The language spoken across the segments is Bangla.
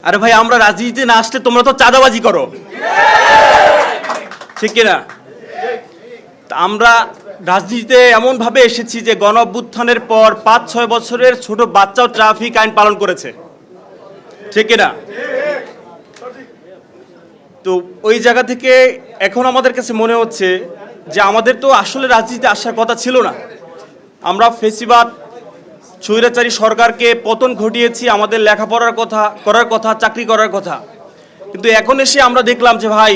আরে ভাই আমরা রাজনীতিতে না আসলে তোমরা তো চাঁদাবাজি করো, ঠিক কিনা? আমরা রাজনীতিতে এমনভাবে এসেছি যে গণ অভ্যুত্থানের পর ৫-৬ বছরের ছোট বাচ্চাও ট্রাফিক আইন পালন করেছে, ঠিক কিনা? তো ওই জায়গা থেকে এখন আমাদের কাছে মনে হচ্ছে যে আমাদের তো আসলে রাজনীতিতে আসার কথা ছিল না। আমরা ফেসিবাদ স্বৈরাচারী সরকারকে পতন ঘটিয়েছি, আমাদের লেখাপড়ার কথা করার কথা, চাকরি করার কথা, কিন্তু এখন এসে আমরা দেখলাম যে ভাই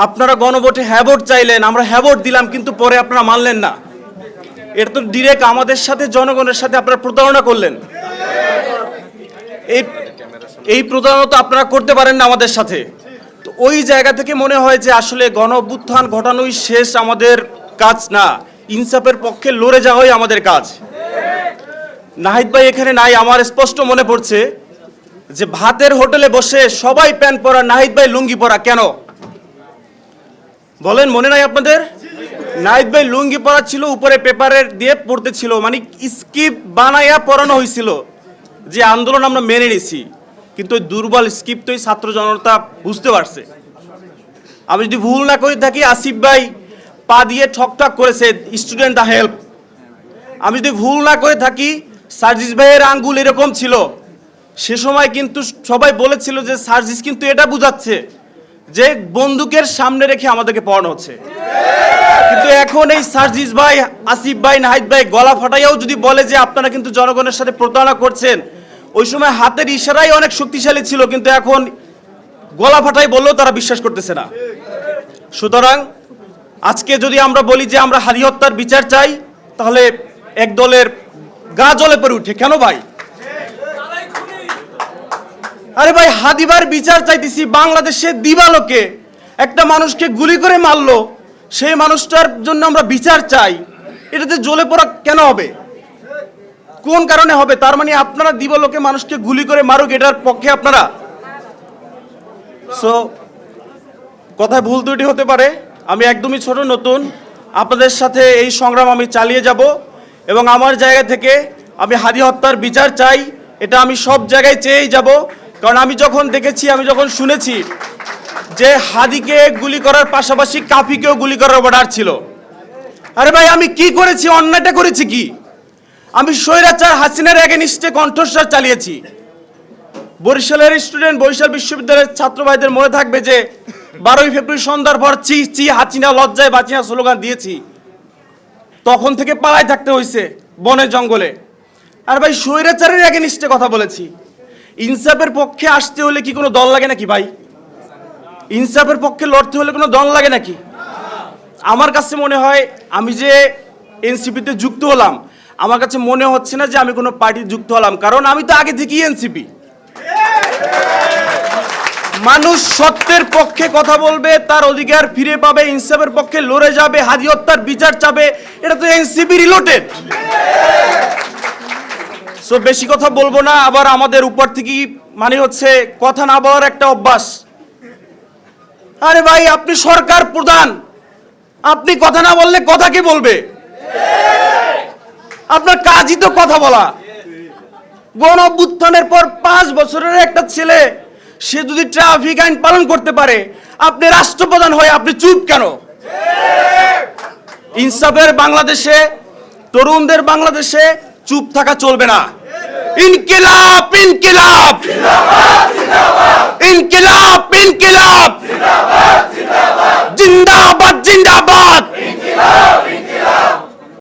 আপনারা গণভোটে হ্যাঁ ভোট চাইলেন, আমরা হ্যাঁ ভোট দিলাম, কিন্তু পরে আপনারা মানলেন না। এটা তো ডিরেক্ট আমাদের সাথে, জনগণের সাথে আপনারা প্রতারণা করলেন। এই প্রতারণা তো আপনারা করতে পারেন না আমাদের সাথে। তো ওই জায়গা থেকে মনে হয় যে আসলে গণ অভ্যুত্থান ঘটানোই শেষ আমাদের কাজ না, ইনসাফের পক্ষে লড়ে যাওয়াই আমাদের কাজ। নাহিদ ভাই এখানে নাই, আমার স্পষ্ট মনে পড়ছে যে ভাতের হোটেলে বসে সবাই প্যান্ট পরা, নাহিদ ভাই লুঙ্গি পরা কেন বলেন, মনে নাই আপনাদের? নাহিদ ভাই লুঙ্গি পরা ছিল, উপরে পেপারের দিয়ে পড়তে ছিল, মানে স্কিপ বানাইয়া পড়ানো হয়েছিল যে আন্দোলন আমরা মেনে নিছি, কিন্তু ওই দুর্বল স্কিপ তো ছাত্র জনতা বুঝতে পারছে। আমি যদি ভুল না করে থাকি, আসিফ ভাই পা দিয়ে ঠকঠক করেছে স্টুডেন্ট দা হেল্প। আমি যদি ভুল না করে থাকি, সার্জিস ভাইয়ের আঙ্গুল এরকম ছিল। সে সময় কিন্তু সবাই বলেছিল যে সার্জিস কিন্তু এটা বুঝাচ্ছে যে বন্দুকের সামনে রেখে আমাদেরকে পড়ানো হচ্ছে। কিন্তু এখন এই সার্জিস ভাই, আসিফ ভাই, নাহিদ ভাই গলা ফাটাইয়াও যদি বলে যে আপনারা কিন্তু জনগণের সাথে প্রতারণা করছেন, ওই সময় হাতের ইশারাই অনেক শক্তিশালী ছিল, কিন্তু এখন গলা ফাটাই বললেও তারা বিশ্বাস করতেছে না। সুতরাং আজকে যদি আমরা বলি যে আমরা হাদি হত্যার বিচার চাই, তাহলে এক দলের গা জ্বলে পড়ে উঠে, কেন ভাই? আরে ভাই হাদিবার বিচার চাইতেছি, বাংলাদেশে দিবালোকে একটা মানুষকে গুলি করে মারলো, সেই মানুষটার জন্য আমরা বিচার চাই, এটাতে জ্বলে পড়া কেন হবে? কোন কারণে হবে? তার মানে আপনারা দিবালোকে মানুষকে গুলি করে মারুক এটার পক্ষে আপনারা? সো কথায় ভুল ত্রুটি হতে পারে, আমি একদমই ছোট নতুন, আপনাদের সাথে এই সংগ্রাম আমি চালিয়ে যাব এবং আমার জায়গা থেকে আমি হাদি হত্যার বিচার চাই, এটা আমি সব জায়গায় চেয়েই যাব। কারণ আমি যখন দেখেছি, আমি যখন শুনেছি যে হাদিকে গুলি করার পাশাপাশি কাফিকেও গুলি করার অর্ডার ছিল, আরে ভাই আমি কি করেছি, অন্যায়টা করেছি কি? আমি স্বৈরাচার হাসিনার এগেনিস্টে কণ্ঠস্বর চালিয়েছি। বরিশালের স্টুডেন্ট, বরিশাল বিশ্ববিদ্যালয়ের ছাত্র ভাইদের মনে থাকবে যে 12ই ফেব্রুয়ারি সন্ধ্যার পর চি চি হাসিনা লজ্জায় বাঁচিনা স্লোগান দিয়েছি, তখন থেকে পালায় থাকতে হয়েছে বনে জঙ্গলে। আর ভাই স্বৈরাচারের এগেনিস্টে কথা বলেছি। ইনসাফের পক্ষে আসতে হলে কি কোনো দল লাগে নাকি ভাই? ইনসাফের পক্ষে লড়তে হলে কোনো দল লাগে নাকি? আমার কাছে মনে হয় আমি যে এনসিপিতে যুক্ত হলাম, আমার কাছে মনে হচ্ছে না যে আমি কোনো পার্টি যুক্ত হলাম, কারণ আমি তো আগে থেকেই এনসিপি। মানুষ সত্যের পক্ষে কথা বলবে, তার অধিকার ফিরে পাবে, ইনসাফের পক্ষে লড়ে যাবে, হাদি হত্যার বিচার চাবে, এটা তো এনসিপি রিলেটেড। সো বেশি কথা বলবো না, আবার আমাদের উপর থেকে মানে হচ্ছে কথা না বলার একটা অভ্যাস। আরে ভাই আপনি সরকার প্রধান, আপনি কথা না বললে কথা কে বলবে? আপনার কাজই তো কথা বলা। গণ অভ্যুত্থানের পর 5 বছরের একটা ছেলে, সে যদি ট্রাফিক আইন পালন করতে পারে, আপনি রাষ্ট্রপ্রধান হয়ে আপনি চুপ কেন? ইনসাফের বাংলাদেশে, তরুণদের বাংলাদেশে চুপ থাকা চলবে না। ইনকিলাব ইনকিলাব ইনকিলাব।